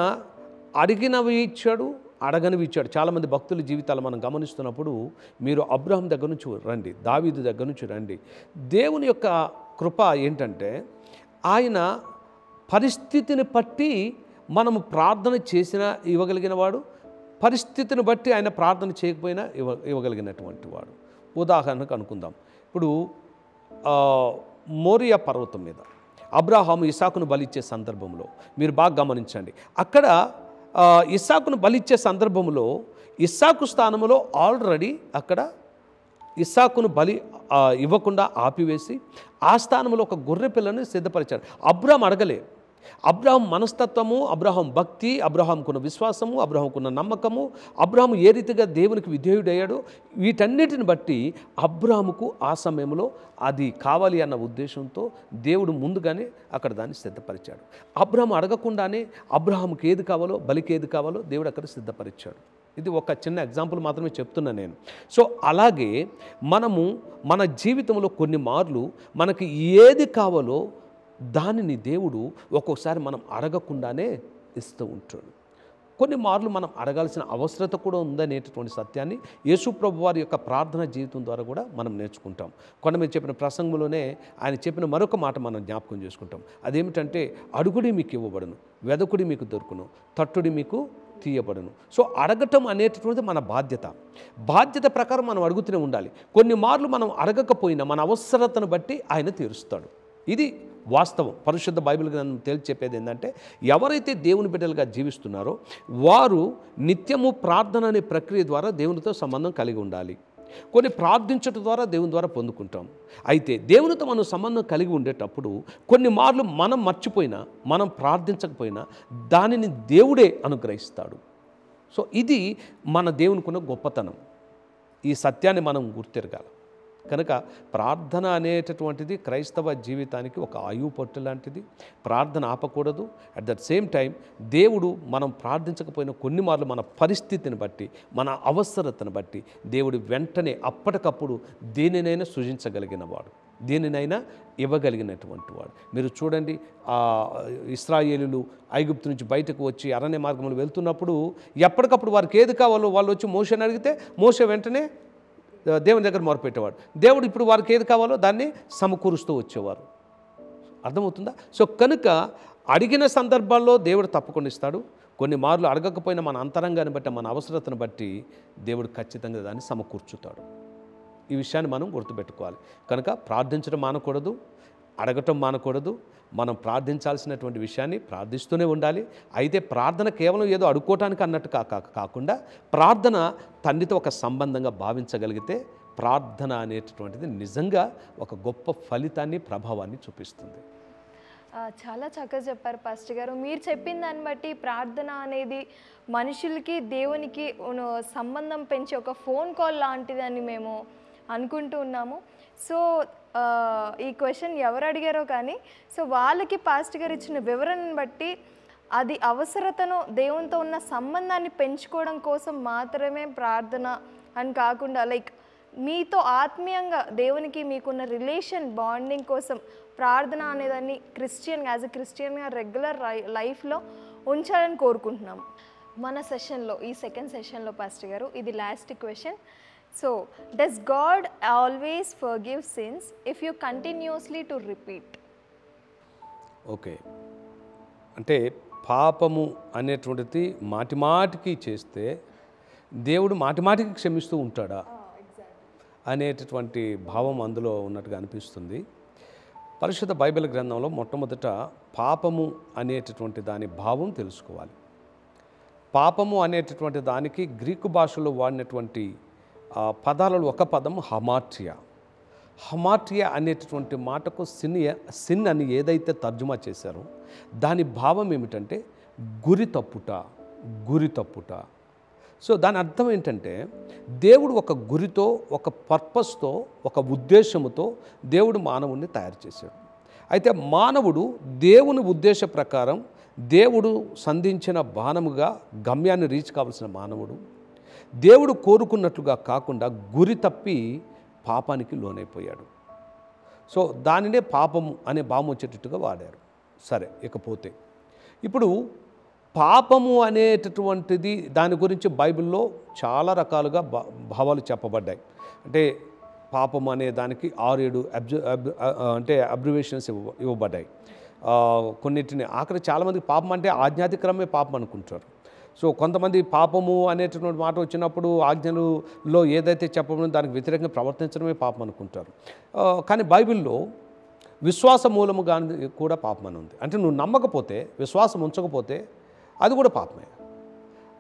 S2: అడిగినవి ఇచ్చాడు, అడగనివి ఇచ్చాడు. చాలామంది భక్తుల జీవితాలు మనం గమనిస్తున్నప్పుడు మీరు అబ్రహాం దగ్గర నుంచి రండి, దావీదు దగ్గర నుంచి రండి. దేవుని యొక్క కృప ఏంటంటే ఆయన పరిస్థితిని బట్టి మనము ప్రార్థన చేసినా ఇవ్వగలిగిన వాడు, పరిస్థితిని బట్టి ఆయన ప్రార్థన చేయకపోయినా ఇవ్వగలిగినటువంటి వాడు. ఉదాహరణకు అనుకుందాం, ఇప్పుడు మోరియా పర్వతం మీద అబ్రహాము ఇస్సాకును బలిచ్చే సందర్భంలో మీరు బాగా గమనించండి. అక్కడ ఇస్సాకును బలిచ్చే సందర్భంలో ఇస్సాకు స్థానంలో ఆల్రెడీ అక్కడ ఇస్సాకును బలి ఇవ్వకుండా ఆపివేసి ఆ స్థానంలో ఒక గొర్రె పిల్లను సిద్ధపరిచారు. అబ్రహాం అడగలే. అబ్రహాం మనస్తత్వము, అబ్రహాం భక్తి, అబ్రహాంకున్న విశ్వాసము, అబ్రహాంకున్న నమ్మకము, అబ్రహాం ఏ రీతిగా దేవునికి విధేయుడయ్యాడో వీటన్నిటిని బట్టి అబ్రహాముకు ఆ సమయంలో అది కావాలి అన్న ఉద్దేశంతో దేవుడు ముందుగానే అక్కడ దాన్ని సిద్ధపరిచాడు. అబ్రహాం అడగకుండానే అబ్రహాముకి ఏది కావాలో, బలికి ఏది కావాలో దేవుడు అక్కడ సిద్ధపరిచాడు. ఇది ఒక చిన్న ఎగ్జాంపుల్ మాత్రమే చెప్తున్నాను నేను. సో అలాగే మనము మన జీవితంలో కొన్ని మార్లు మనకి ఏది కావాలో దానిని దేవుడు ఒక్కొక్కసారి మనం అడగకుండానే ఇస్తూ ఉంటాడు. కొన్ని మార్లు మనం అడగాల్సిన అవసరత కూడా ఉందనేటటువంటి సత్యాన్ని యేసు ప్రభు వారి యొక్క ప్రార్థన జీవితం ద్వారా కూడా మనం నేర్చుకుంటాం. కొంతమంది చెప్పిన ప్రసంగంలోనే ఆయన చెప్పిన మరొక మాట మనం జ్ఞాపకం చేసుకుంటాం. అదేమిటంటే అడుగుడి మీకు ఇవ్వబడును, వెదకుడి మీకు దొరుకును, తట్టుడి మీకు తీయబడును. సో అడగటం అనేటటువంటిది మన బాధ్యత. బాధ్యత ప్రకారం మనం అడుగుతూనే ఉండాలి. కొన్ని మార్లు మనం అడగకపోయినా మన అవసరతను బట్టి ఆయన తీరుస్తాడు. ఇది వాస్తవం. పరిశుద్ధ బైబిల్ గ్రంథం తేల్చి చెప్పేది ఏంటంటే ఎవరైతే దేవుని బిడ్డలుగా జీవిస్తున్నారో వారు నిత్యము ప్రార్థన అనే ప్రక్రియ ద్వారా దేవునితో సంబంధం కలిగి ఉండాలి. కొన్ని ప్రార్థించడం ద్వారా దేవుని ద్వారా పొందుకుంటాం. అయితే దేవునితో మనం సంబంధం కలిగి ఉండేటప్పుడు కొన్ని మార్లు మనం మర్చిపోయినా, మనం ప్రార్థించకపోయినా దానిని దేవుడే అనుగ్రహిస్తాడు. సో ఇది మన దేవునికున్న గొప్పతనం. ఈ సత్యాన్ని మనం గుర్తెరగాలి. కనుక ప్రార్థన అనేటటువంటిది క్రైస్తవ జీవితానికి ఒక ఆయువు పట్టు లాంటిది. ప్రార్థన ఆపకూడదు. అట్ ద సేమ్ టైం దేవుడు మనం ప్రార్థించకపోయిన కొన్ని మార్లు మన పరిస్థితిని బట్టి, మన అవసరతను బట్టి దేవుడు వెంటనే అప్పటికప్పుడు దేనినైనా సృజించగలిగిన వాడు, దేనినైనా ఇవ్వగలిగినటువంటి వాడు. మీరు చూడండి, ఇశ్రాయేలీయులు ఐగుప్తు నుంచి బయటకు వచ్చి అరణ్య మార్గంలో వెళ్తున్నప్పుడు ఎప్పటికప్పుడు వారికి ఏది కావాలో వాళ్ళు వచ్చి మోషేని అడిగితే మోషే వెంటనే దేవుని దగ్గర మొరపెట్టేవాడు. దేవుడు ఇప్పుడు వారికి ఏది కావాలో దాన్ని సమకూరుస్తూ వచ్చేవారు. అర్థమవుతుందా? సో కనుక అడిగిన సందర్భాల్లో దేవుడు తప్పకుండా ఇస్తాడు. కొన్ని మార్లు అడగకపోయినా మన అంతరంగాన్ని బట్టి, మన అవసరతను బట్టి దేవుడు ఖచ్చితంగా దాన్ని సమకూర్చుతాడు. ఈ విషయాన్ని మనం గుర్తుపెట్టుకోవాలి. కనుక ప్రార్థించడం మానకూడదు, అడగటం మానకూడదు. మనం ప్రార్థించాల్సినటువంటి విషయాన్ని ప్రార్థిస్తూనే ఉండాలి. అయితే ప్రార్థన కేవలం ఏదో అడుక్కోవటానికి అన్నట్టు కాకుండా ప్రార్థన తండ్రితో ఒక సంబంధంగా భావించగలిగితే ప్రార్థన అనేటటువంటిది నిజంగా ఒక గొప్ప ఫలితాన్ని, ప్రభావాన్ని చూపిస్తుంది.
S1: చాలా చక్కగా చెప్పారు పాస్టర్ గారు. మీరు చెప్పిన దాన్ని బట్టి ప్రార్థన అనేది మనుషులకి దేవునికి సంబంధం పెంచే ఒక ఫోన్ కాల్ లాంటిదని మేము అనుకుంటూ ఉన్నాము. సో ఈ క్వశ్చన్ ఎవరు అడిగారో కానీ, సో వాళ్ళకి పాస్టర్ గారు ఇచ్చిన వివరణను బట్టి అది అవసరతను, దేవునితో ఉన్న సంబంధాన్ని పెంచుకోవడం కోసం మాత్రమే ప్రార్థన అని కాకుండా, లైక్ మీతో ఆత్మీయంగా దేవునికి మీకున్న రిలేషన్ బాండింగ్ కోసం ప్రార్థన అనేదాన్ని యాజ్ ఎ క్రిస్టియన్గా రెగ్యులర్ లైఫ్లో ఉంచాలని కోరుకుంటున్నాం. మన సెషన్లో, ఈ సెకండ్ సెషన్లో పాస్టర్ గారు, ఇది last question. So does God always forgive since if you continuously to repeat?
S2: Okay, అంటే పాపము అనేటువంటిది మాటిమాటికి చేస్తే దేవుడు మాటిమాటికి క్షమిస్తూ ఉంటాడా అనేటటువంటి భావం అందులో ఉన్నట్టుగా అనిపిస్తుంది. పరిశుద్ధ బైబిల్ గ్రంథంలో మొట్టమొదట పాపము అనేటటువంటి దాని భావం తెలుసుకోవాలి. పాపము అనేటటువంటి దానికి గ్రీకు భాషలో వాడినటువంటి పదాలలో ఒక పదం హమార్టియా. హమార్టియా అనేటటువంటి మాటకు సిన్ అని ఏదైతే తర్జుమా చేశారో దాని భావం ఏమిటంటే గురి తప్పుట. సో దాని అర్థం ఏంటంటే దేవుడు ఒక గురితో, ఒక పర్పస్తో, ఒక ఉద్దేశముతో దేవుడు మానవుణ్ణి తయారు చేశాడు. అయితే మానవుడు దేవుని ఉద్దేశ ప్రకారం దేవుడు సంధించిన బాణముగా గమ్యాన్ని రీచ్ కావాల్సిన మానవుడు దేవుడు కోరుకున్నట్లుగా కాకుండా గురి తప్పి పాపానికి లోనైపోయాడు. సో దానినే పాపము అనే భావం వచ్చేటట్టుగా వాడారు. సరే, ఇకపోతే ఇప్పుడు పాపము అనేటటువంటిది దాని గురించి బైబిల్లో చాలా రకాలుగా భావాలు చెప్పబడ్డాయి. అంటే పాపము అనే దానికి 6-7 అంటే అబ్రివేషన్స్ ఇవ్వబడ్డాయి. కొన్నిటిని ఆఖరి చాలామందికి పాపం అంటే ఆజ్ఞాతిక్రమే పాపం అనుకుంటారు. సో కొంతమంది పాపము అనేటటువంటి మాట వచ్చినప్పుడు ఆజ్ఞలలో ఏదైతే చెప్పబడిందో దానికి వ్యతిరేకంగా ప్రవర్తించడమే పాపం అనుకుంటారు. కానీ బైబిల్లో విశ్వాస మూలము కానీ కూడా పాపం అని ఉంది. అంటే నువ్వు నమ్మకపోతే, విశ్వాసం ఉంచకపోతే అది కూడా పాపమే.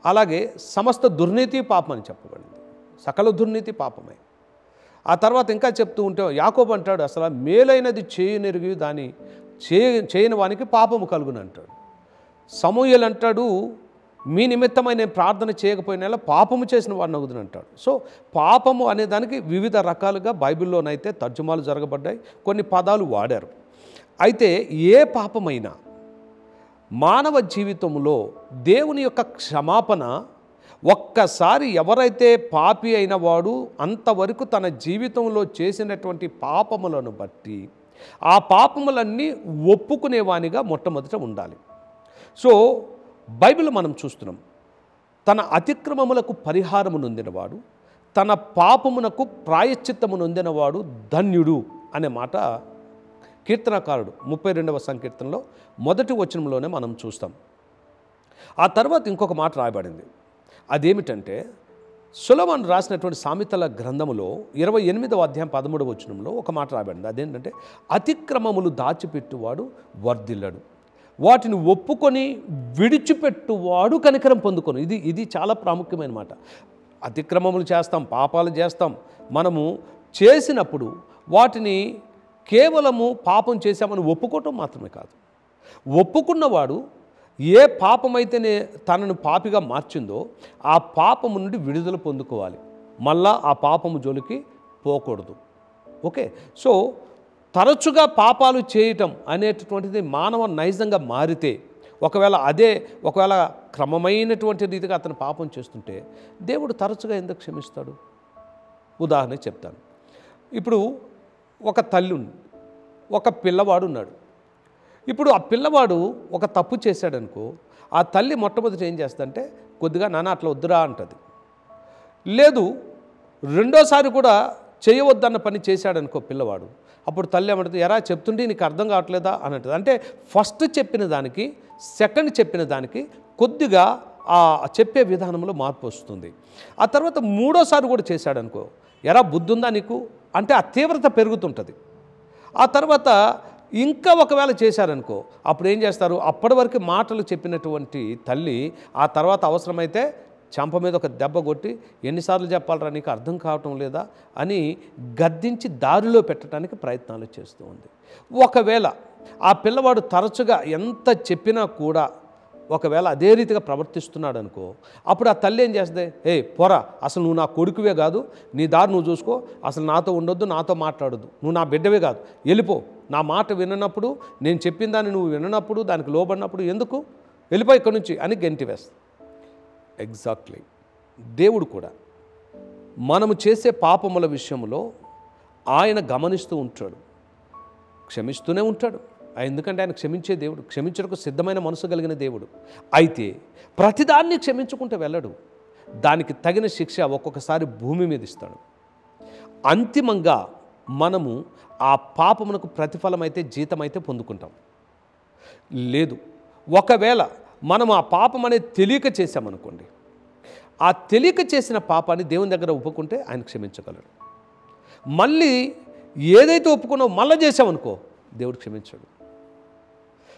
S2: అలాగే సమస్త దుర్నీతి పాపం అని చెప్పబడింది. సకల దుర్నీతి పాపమే. ఆ తర్వాత ఇంకా చెప్తూ ఉంటే యాకోబు అంటాడు, అసలు మేలైనది చేయనెరిగి దాన్ని చేయని వానికి పాపము కలుగును అంటాడు. సమూయేలు అంటాడు, మీ నిమిత్తమై నేను ప్రార్థన చేయకపోయినా పాపము చేసిన వాడిని అవుతుంది అంటాడు. సో పాపము అనే దానికి వివిధ రకాలుగా బైబిల్లోనైతే తర్జుమాలు జరగబడ్డాయి, కొన్ని పదాలు వాడారు. అయితే ఏ పాపమైనా మానవ జీవితంలో దేవుని యొక్క క్షమాపణ ఒక్కసారి ఎవరైతే పాపి అయిన వాడు అంతవరకు తన జీవితంలో చేసినటువంటి పాపములను బట్టి ఆ పాపములన్నీ ఒప్పుకునేవానిగా మొట్టమొదట ఉండాలి. సో బైబిల్ మనం చూస్తున్నాం, తన అతిక్రమములకు పరిహారము నొందినవాడు, తన పాపమునకు ప్రాయశ్చిత్తము నొందినవాడు ధన్యుడు అనే మాట కీర్తనకారుడు 32వ సంకీర్తనలో మొదటి వచనంలోనే మనం చూస్తాం. ఆ తర్వాత ఇంకొక మాట రాయబడింది. అదేమిటంటే సొలొమోను రాసినటువంటి సామెతల గ్రంథములో 28వ అధ్యాయం 13వ వచనంలో ఒక మాట రాయబడింది. అదేంటంటే అతిక్రమములు దాచిపెట్టువాడు వర్ధిల్లడు, వాటిని ఒప్పుకొని విడిచిపెట్టువాడు కనికరం పొందుకొని. ఇది చాలా ప్రాముఖ్యమైన మాట. అతిక్రమములు చేస్తాం, పాపాలు చేస్తాం. మనము చేసినప్పుడు వాటిని కేవలము పాపం చేశామని ఒప్పుకోవటం మాత్రమే కాదు, ఒప్పుకున్నవాడు ఏ పాపమైతేనే తనను పాపిగా మార్చిందో ఆ పాపము నుండి విడుదల పొందుకోవాలి, మళ్ళా ఆ పాపము జోలికి పోకూడదు. ఓకే, సో తరచుగా పాపాలు చేయటం అనేటటువంటిది మానవ నైజంగా మారితే, ఒకవేళ క్రమమైనటువంటి రీతిగా అతను పాపం చేస్తుంటే దేవుడు తరచుగా ఎందుకు క్షమిస్తాడు? ఉదాహరణ చెప్తాను. ఇప్పుడు ఒక తల్లి ఉంది, ఒక పిల్లవాడు ఉన్నాడు. ఇప్పుడు ఆ పిల్లవాడు ఒక తప్పు చేశాడనుకో, ఆ తల్లి మొట్టమొదటి ఏం చేస్తుందంటే కొద్దిగా నాన్న అట్లా వద్దురా అంటుంది. లేదు, రెండోసారి కూడా చేయవద్దన్న పని చేశాడనుకో పిల్లవాడు, అప్పుడు తల్లి ఏమంటుంది, ఎరా చెప్తుంటే నీకు అర్థం కావట్లేదా అని అంటుంది. అంటే ఫస్ట్ చెప్పిన దానికి సెకండ్ చెప్పిన దానికి కొద్దిగా ఆ చెప్పే విధానంలో మార్పు వస్తుంది. ఆ తర్వాత మూడోసారి కూడా చేశాడనుకో, ఎరా బుద్ధి ఉందా నీకు అంటే ఆ తీవ్రత పెరుగుతుంటుంది. ఆ తర్వాత ఇంకా ఒకవేళ చేశారనుకో, అప్పుడు ఏం చేస్తారు, అప్పటి వరకు మాటలు చెప్పినటువంటి తల్లి ఆ తర్వాత అవసరమైతే చెంప మీద ఒక దెబ్బ కొట్టి ఎన్నిసార్లు చెప్పాలరా నీకు అర్థం కావటం లేదా అని గద్దించి దారిలో పెట్టడానికి ప్రయత్నాలు చేస్తూ ఉంది. ఒకవేళ ఆ పిల్లవాడు తరచుగా ఎంత చెప్పినా కూడా ఒకవేళ అదే రీతిగా ప్రవర్తిస్తున్నాడు అనుకో, అప్పుడు ఆ తల్లి ఏం చేస్తుంది, పోరా, అసలు నువ్వు నా కొడుకువే కాదు, నీ దారి నువ్వు చూసుకో, అసలు నాతో ఉండొద్దు, నాతో మాట్లాడొద్దు, నువ్వు నా బిడ్డవే కాదు, వెళ్ళిపో, నా మాట విననప్పుడు, నేను చెప్పిన దాన్ని నువ్వు విననప్పుడు, దానికి లోబడినప్పుడు ఎందుకు, వెళ్ళిపో ఇక్కడి నుంచి అని గెంటి వేస్తుంది. ఎగ్జాక్ట్లీ దేవుడు కూడా మనము చేసే పాపముల విషయంలో ఆయన గమనిస్తూ ఉంటాడు, క్షమిస్తూనే ఉంటాడు. ఎందుకంటే ఆయన క్షమించే దేవుడు, క్షమించడానికి సిద్ధమైన మనసు కలిగిన దేవుడు. అయితే ప్రతిదాన్ని క్షమించుకుంటూ వెళ్ళడు, దానికి తగిన శిక్ష ఒక్కొక్కసారి భూమి మీద ఇస్తాడు. అంతిమంగా మనము ఆ పాపమునకు ప్రతిఫలమైతే జీతమైతే పొందుకుంటాం. లేదు, ఒకవేళ మనం ఆ పాపం అనేది తెలియక చేశామనుకోండి, ఆ తెలియక చేసిన పాపాన్ని దేవుని దగ్గర ఒప్పుకుంటే ఆయన క్షమించగలడు. మళ్ళీ ఏదైతే ఒప్పుకున్నావో మళ్ళీ చేసామనుకో దేవుడు క్షమించాడు.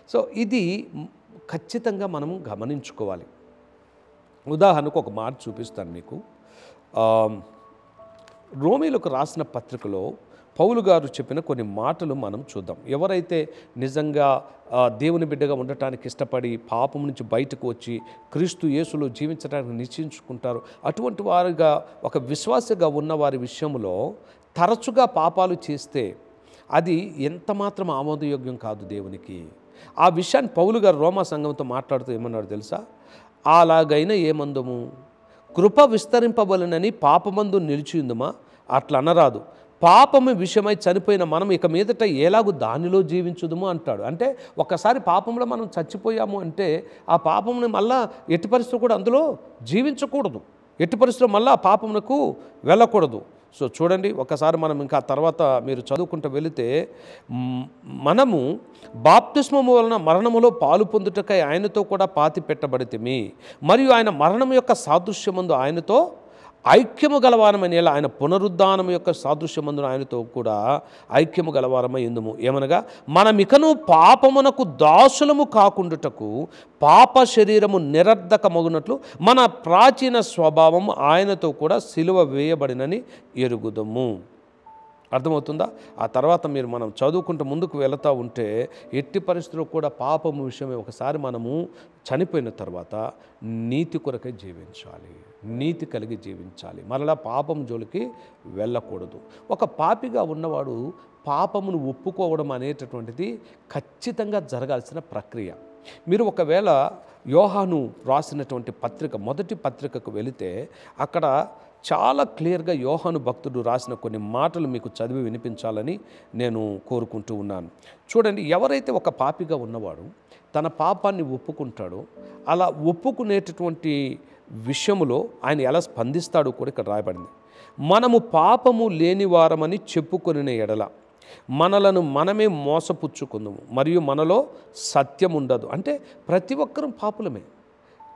S2: సో ఇది ఖచ్చితంగా మనం గమనించుకోవాలి. ఉదాహరణకు ఒక మాట చూపిస్తాను మీకు. రోమీలకు రాసిన పత్రికలో పౌలు గారు చెప్పిన కొన్ని మాటలు మనం చూద్దాం. ఎవరైతే నిజంగా దేవుని బిడ్డగా ఉండటానికి ఇష్టపడి పాపం నుంచి బయటకు వచ్చి క్రీస్తు యేసులో జీవించడానికి నిశ్చయించుకుంటారో అటువంటి వారిగా ఒక విశ్వాసగా ఉన్న వారి విషయంలో తరచుగా పాపాలు చేస్తే అది ఎంత మాత్రం ఆమోదయోగ్యం కాదు దేవునికి. ఆ విషయాన్ని పౌలు గారు రోమా సంఘంతో మాట్లాడుతూ ఏమన్నాడు తెలుసా? అలాగైనా ఏమందము, కృప విస్తరింపబలనని పాపమందు నిలిచియుందుమా? అట్లా అనరాదు. పాపము విషయమై చనిపోయిన మనం ఇక మీదట ఎలాగూ దానిలో జీవించుదుము అంటాడు. అంటే ఒక్కసారి పాపంలో మనం చచ్చిపోయాము అంటే ఆ పాపముని మళ్ళా ఎట్టి పరిస్థితులు కూడా అందులో జీవించకూడదు, ఎట్టి పరిస్థితుల్లో మళ్ళీ ఆ పాపమునకు వెళ్ళకూడదు. సో చూడండి, ఒకసారి మనం ఇంకా తర్వాత మీరు చదువుకుంటూ వెళితే, మనము బాప్తిస్మము వలన మరణములో పాలు పొందుటకై ఆయనతో కూడా పాతి పెట్టబడితిమి, మరియు ఆయన మరణం యొక్క సాదృశ్యమందు ఆయనతో ఐక్యము గలవారమని, ఎలా ఆయన పునరుద్ధానం యొక్క సాదృశ్యమందున ఆయనతో కూడా ఐక్యము గలవారమై ఉందుము. ఏమనగా మనమికను పాపమునకు దాసులము కాకుండుటకు పాప శరీరము నిరర్ధకమగునట్లు మన ప్రాచీన స్వభావం ఆయనతో కూడా సిలువ వేయబడినని ఎరుగుదము. అర్థమవుతుందా? ఆ తర్వాత మనం చదువుకుంటూ ముందుకు వెళుతూ ఉంటే ఎట్టి పరిస్థితుల్లో కూడా పాపము విషయమే ఒకసారి మనము చనిపోయిన తర్వాత నీతి కొరకై జీవించాలి, నీతి కలిగి జీవించాలి, మరలా పాపం జోలికి వెళ్ళకూడదు. ఒక పాపిగా ఉన్నవాడు పాపమును ఒప్పుకోవడం అనేటటువంటిది ఖచ్చితంగా జరగాల్సిన ప్రక్రియ. మీరు ఒకవేళ యోహాను రాసినటువంటి పత్రిక, మొదటి పత్రికకు వెళితే అక్కడ చాలా క్లియర్గా యోహాను భక్తుడు రాసిన కొన్ని మాటలు మీకు చదివి వినిపించాలని నేను కోరుకుంటూ ఉన్నాను. చూడండి, ఎవరైతే ఒక పాపిగా ఉన్నవాడు తన పాపాన్ని ఒప్పుకుంటాడో అలా ఒప్పుకునేటటువంటి విషయంలో ఆయన ఎలా స్పందిస్తాడో కూడా ఇక్కడ రాయబడింది. మనము పాపము లేనివారమని చెప్పుకొనిన ఎడల మనలను మనమే మోసపుచ్చుకుందాము, మరియు మనలో సత్యం ఉండదు. అంటే ప్రతి ఒక్కరూ పాపులమే.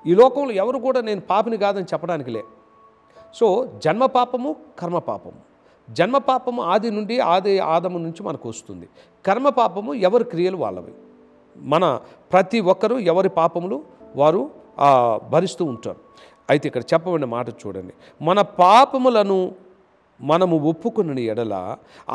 S2: ఈ లోకంలో ఎవరు కూడా నేను పాపిని కాదని చెప్పడానికి లే. సో జన్మ పాపము, కర్మ పాపము. జన్మ పాపము ఆది ఆదము నుంచి మనకు వస్తుంది. కర్మ పాపము ఎవరి క్రియలు వాళ్ళవి. మన ప్రతి ఒక్కరూ ఎవరి పాపములు వారు భరిస్తూ ఉంటారు. అయితే ఇక్కడ చెప్పబడిన మాట చూడండి, మన పాపములను మనము ఒప్పుకుని ఎడల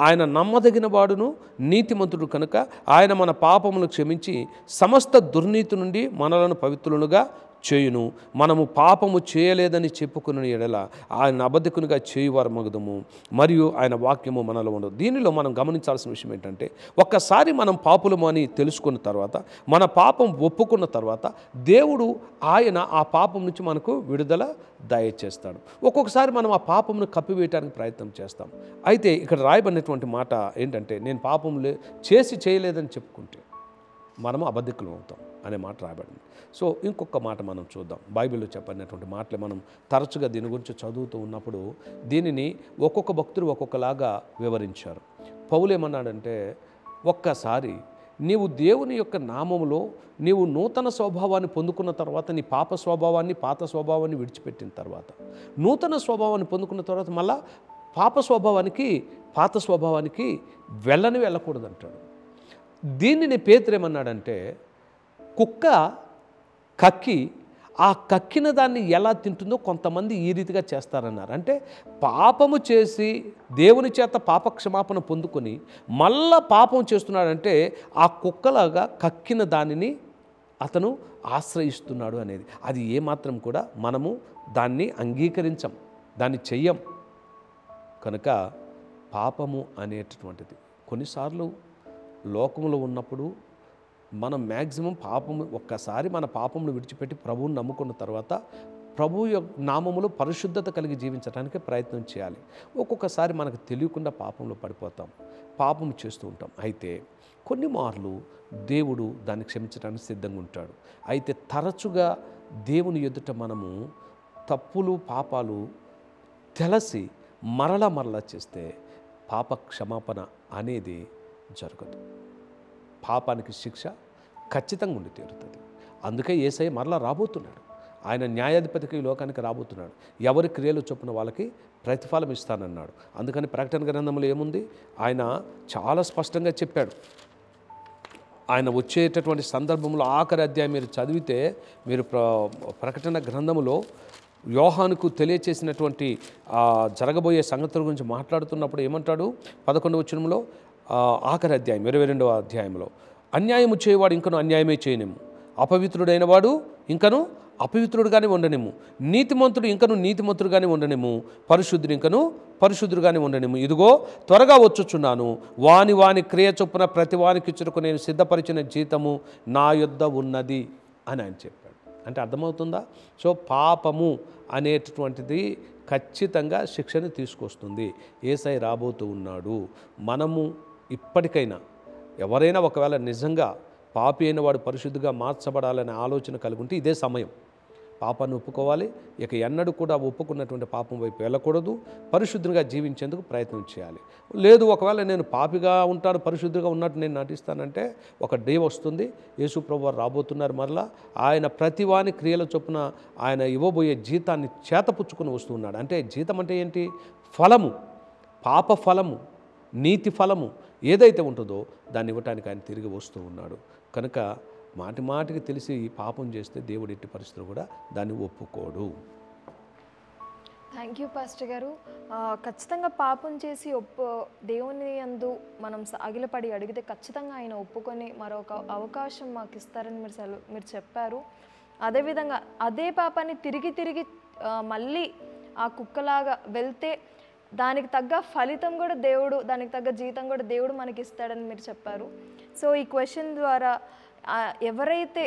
S2: ఆయన నమ్మదగిన వాడును నీతిమంతుడు కనుక ఆయన మన పాపములు క్షమించి సమస్త దుర్నీతి నుండి మనలను పవిత్రులుగా చేయును. మనము పాపము చేయలేదని చెప్పుకుని ఎడల ఆయన అబద్ధికునిగా చేయువారు మగుదము, మరియు ఆయన వాక్యము మనలో ఉండదు. దీనిలో మనం గమనించాల్సిన విషయం ఏంటంటే, ఒక్కసారి మనం పాపులము అని తెలుసుకున్న తర్వాత, మన పాపం ఒప్పుకున్న తర్వాత దేవుడు ఆయన ఆ పాపం నుంచి మనకు విడుదల దయచేస్తాడు. ఒక్కొక్కసారి మనం ఆ పాపమును కప్పివేయడానికి ప్రయత్నం చేస్తాం. అయితే ఇక్కడ రాయబడినటువంటి మాట ఏంటంటే, నేను పాపం చేయలేదని చెప్పుకుంటే మనము అబద్ధికులం అవుతాం అనే మాట రాయబడింది. సో ఇంకొక మాట మనం చూద్దాం. బైబిల్లో చెప్పినటువంటి మాటలు మనం తరచుగా దీని గురించి చదువుతూ ఉన్నప్పుడు దీనిని ఒక్కొక్క భక్తుడు ఒక్కొక్కలాగా వివరించారు. పౌలు ఏమన్నాడంటే, ఒక్కసారి నీవు దేవుని యొక్క నామములో నీవు నూతన స్వభావాన్ని పొందుకున్న తర్వాత, నీ పాత స్వభావాన్ని విడిచిపెట్టిన తర్వాత, నూతన స్వభావాన్ని పొందుకున్న తర్వాత మళ్ళా పాత స్వభావానికి వెళ్ళకూడదు అంటాడు. దీనిని పేతురేమన్నాడంటే, కుక్క కక్కి ఆ కక్కిన దాన్ని ఎలా తింటుందో కొంతమంది ఈ రీతిగా చేస్తారన్నారు. అంటే పాపము చేసి దేవుని చేత పాపక్షమాపణ పొందుకొని మళ్ళా పాపం చేస్తున్నాడంటే ఆ కుక్కలాగా కక్కిన దానిని అతను ఆశ్రయిస్తున్నాడు అనేది. అది ఏమాత్రం కూడా మనము దాన్ని అంగీకరించం, దాన్ని చెయ్యం. కనుక పాపము అనేటటువంటిది కొన్నిసార్లు లోకంలో ఉన్నప్పుడు మనం మ్యాక్సిమం ఒక్కసారి మన పాపమును విడిచిపెట్టి ప్రభువుని నమ్ముకున్న తర్వాత ప్రభు యొక్క నామములో పరిశుద్ధత కలిగి జీవించడానికి ప్రయత్నం చేయాలి. ఒక్కొక్కసారి మనకు తెలియకుండా పాపంలో పడిపోతాం, పాపం చేస్తూ ఉంటాం. అయితే కొన్ని మార్లు దేవుడు దాన్ని క్షమించడానికి సిద్ధంగా ఉంటాడు. అయితే తరచుగా దేవుని ఎదుట మనము తప్పులు పాపాలు తెలిసి మరలా చేస్తే పాప క్షమాపణ అనేది జరగదు. పాపానికి శిక్ష ఖచ్చితంగా ఉండి తీరుతుంది. అందుకే యేసయ్య మరలా రాబోతున్నాడు. ఆయన న్యాయాధిపతికి ఈ లోకానికి రాబోతున్నాడు. ఎవరి క్రియలు చొప్పున వాళ్ళకి ప్రతిఫలం ఇస్తానన్నాడు. అందుకని ప్రకటన గ్రంథంలో ఏముంది? ఆయన చాలా స్పష్టంగా చెప్పాడు. ఆయన వచ్చేటటువంటి సందర్భంలో ఆఖరి అధ్యాయం మీరు చదివితే మీరు ప్రకటన గ్రంథములో యోహానుకు తెలియచేసినటువంటి జరగబోయే సంగతుల గురించి మాట్లాడుతున్నప్పుడు ఏమంటాడు 11వ వచనంలో ఆఖరి అధ్యాయం 22వ అధ్యాయంలో అన్యాయము చేయవాడు ఇంకను అన్యాయమే చేయనేము, అపవిత్రుడైన వాడు ఇంకను అపవిత్రుడుగానే ఉండనేము, నీతిమంతుడు ఇంకను నీతిమంతుడుగానే ఉండనేము, పరిశుద్ధుడు ఇంకను పరిశుద్ధుడుగానే ఉండనేము. ఇదిగో త్వరగా వచ్చుచున్నాను, వాని క్రియ చొప్పున ప్రతి వానికి ఇచ్చుటకు నేను సిద్ధపరిచిన జీతము నా యొద్ద ఉన్నది అని ఆయన చెప్పాడు. అంటే అర్థమవుతుందా? సో పాపము అనేటటువంటిది ఖచ్చితంగా శిక్షను తీసుకొస్తుంది. యేసయ్య రాబోతూ ఉన్నాడు. మనము ఇప్పటికైనా ఎవరైనా ఒకవేళ నిజంగా పాపి అయిన వాడు పరిశుద్ధిగా మార్చబడాలనే ఆలోచన కలిగి ఉంటే ఇదే సమయం. పాపాన్ని ఒప్పుకోవాలి. ఇక ఎన్నడూ కూడా ఒప్పుకున్నటువంటి పాపం వైపు వెళ్ళకూడదు. పరిశుద్ధిగా జీవించేందుకు ప్రయత్నం చేయాలి. లేదు ఒకవేళ నేను పాపిగా ఉంటాను, పరిశుద్ధిగా ఉన్నట్టు నేను నటిస్తానంటే ఒక డే వస్తుంది. యేసు ప్రభువు వారు రాబోతున్నారు. మరలా ఆయన ప్రతివాని క్రియల చొప్పున ఆయన ఇవ్వబోయే జీతాన్ని చేతపుచ్చుకుని వస్తున్నాడు. అంటే జీతం అంటే ఏంటి? ఫలము, పాప ఫలము, నీతి ఫలము ఏదైతే ఉంటుందో దాన్ని ఇవ్వటానికి ఆయన తిరిగి వస్తూ ఉన్నాడు. కనుక మాటికి తెలిసి పాపం చేస్తే దేవుడు ఎట్టి పరిస్థితులు కూడా దాన్ని ఒప్పుకోడు.
S1: థ్యాంక్ యూ పాస్టర్ గారు. ఖచ్చితంగా పాపం చేసి దేవుని యందు మనం సాగిలపడి అడిగితే ఖచ్చితంగా ఆయన ఒప్పుకొని మరొక అవకాశం మాకు ఇస్తారని మీరు చెప్పారు. అదేవిధంగా అదే పాపాన్ని తిరిగి మళ్ళీ ఆ కుక్కలాగా వెళ్తే దానికి తగ్గ ఫలితం కూడా దేవుడు, దానికి తగ్గ జీతం కూడా దేవుడు మనకి ఇస్తాడని మీరు చెప్పారు. సో ఈ క్వశ్చన్ ద్వారా ఎవరైతే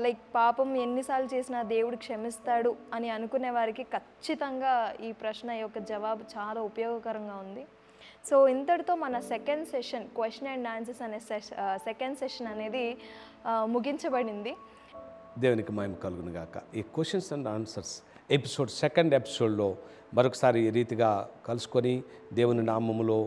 S1: లైక్ పాపం ఎన్నిసార్లు చేసినా దేవుడు క్షమిస్తాడు అని అనుకునే వారికి ఖచ్చితంగా ఈ ప్రశ్న యొక్క జవాబు చాలా ఉపయోగకరంగా ఉంది. సో ఇంతటితో మన second session question and answers అనే సెకండ్ సెషన్ అనేది ముగించబడింది.
S2: దేవునికి మహిమ కలుగును గాక. ఈ క్వశ్చన్స్ అండ్ ఆన్సర్స్ సెకండ్ ఎపిసోడ్లో మరొకసారి ఈ రీతిగా కలుసుకొని దేవుని నామములో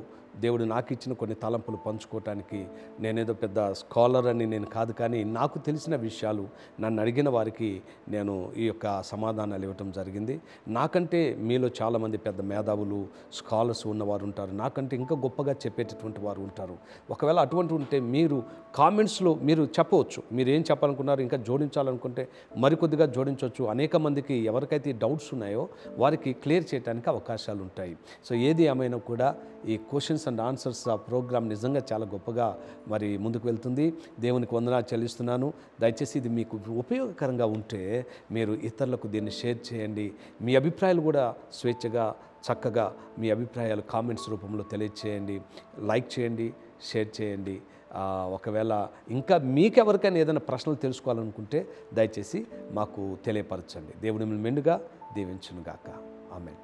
S2: దేవుడు నాకు ఇచ్చిన కొన్ని తలంపులు పంచుకోవటానికి నేనేదో పెద్ద స్కాలర్ అని నేను కాదు, కానీ నాకు తెలిసిన విషయాలు నన్ను అడిగిన వారికి నేను ఈ యొక్క సమాధానాలు ఇవ్వటం జరిగింది. నాకంటే మీలో చాలామంది పెద్ద మేధావులు, స్కాలర్స్ ఉన్నవారు ఉంటారు. నాకంటే ఇంకా గొప్పగా చెప్పేటటువంటి వారు ఉంటారు. ఒకవేళ అటువంటి ఉంటే మీరు కామెంట్స్లో మీరు చెప్పవచ్చు. మీరు ఏం చెప్పాలనుకున్నారు, ఇంకా జోడించాలనుకుంటే మరికొద్దిగా జోడించవచ్చు. అనేక మందికి ఎవరికైతే డౌట్స్ ఉన్నాయో వారికి క్లియర్ చేయడానికి అవకాశాలు ఉంటాయి. సో ఏది ఏమైనా కూడా ఈ క్వశ్చన్స్ అండ్ ఆన్సర్స్ ఆ ప్రోగ్రామ్ నిజంగా చాలా గొప్పగా మరి ముందుకు వెళ్తుంది. దేవునికి వందనాలు చెల్లిస్తున్నాను. దయచేసి ఇది మీకు ఉపయోగకరంగా ఉంటే మీరు ఇతరులకు దీన్ని షేర్ చేయండి. మీ అభిప్రాయాలు కూడా స్వేచ్ఛగా చక్కగా మీ అభిప్రాయాలు కామెంట్స్ రూపంలో తెలియచేయండి. లైక్ చేయండి, షేర్ చేయండి. ఒకవేళ ఇంకా మీకెవరికైనా ఏదైనా ప్రశ్నలు తెలుసుకోవాలనుకుంటే దయచేసి మాకు తెలియపరచండి. దేవుడు మిమ్మల్ని మెండుగా దీవించునుగాక. ఆమేన్.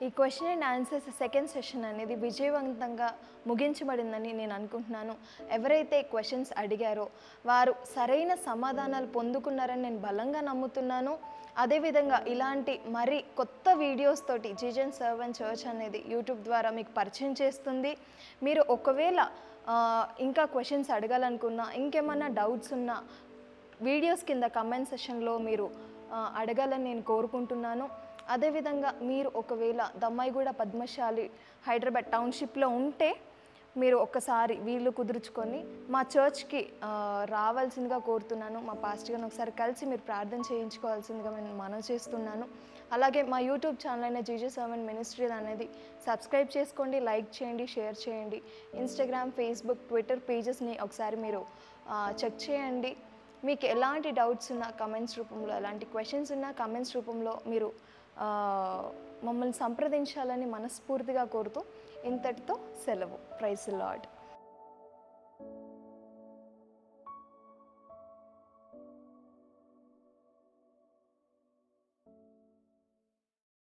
S1: ఈ question and answers second session అనేది విజయవంతంగా ముగించబడిందని నేను అనుకుంటున్నాను. ఎవరైతే క్వశ్చన్స్ అడిగారో వారు సరైన సమాధానాలు పొందుకున్నారని నేను బలంగా నమ్ముతున్నాను. అదేవిధంగా ఇలాంటి మరి కొత్త వీడియోస్ తోటి జీజస్ సర్వెంట్ చర్చ్ అనేది యూట్యూబ్ ద్వారా మీకు పరిచయం చేస్తుంది. మీరు ఒకవేళ ఇంకా క్వశ్చన్స్ అడగాలనుకున్నా, ఇంకేమన్నా డౌట్స్ ఉన్నా వీడియోస్ కింద కమెంట్ సెషన్లో మీరు అడగాలని నేను కోరుకుంటున్నాను. అదేవిధంగా మీరు ఒకవేళ దమ్మాయిగూడ పద్మశాలి హైదరాబాద్ టౌన్షిప్లో ఉంటే మీరు ఒక్కసారి వీళ్ళు కుదుర్చుకొని మా చర్చ్కి రావాల్సిందిగా కోరుతున్నాను. మా పాస్టర్ గారిని ఒకసారి కలిసి మీరు ప్రార్థన చేయించుకోవాల్సిందిగా నేను మనవి చేస్తున్నాను. అలాగే మా యూట్యూబ్ ఛానల్ అయిన జీజస్ సర్వెంట్ మినిస్ట్రీ అనేది సబ్స్క్రైబ్ చేసుకోండి, లైక్ చేయండి, షేర్ చేయండి. ఇన్స్టాగ్రామ్, ఫేస్బుక్, ట్విట్టర్ పేజెస్ని ఒకసారి మీరు చెక్ చేయండి. మీకు ఎలాంటి డౌట్స్ ఉన్నా కమెంట్స్ రూపంలో, ఎలాంటి క్వశ్చన్స్ ఉన్నా కమెంట్స్ రూపంలో మీరు మమ్మల్ని సంప్రదించాలని మనస్ఫూర్తిగా కోరుతూ ఇంతటితో సెలవు. Praise the lord.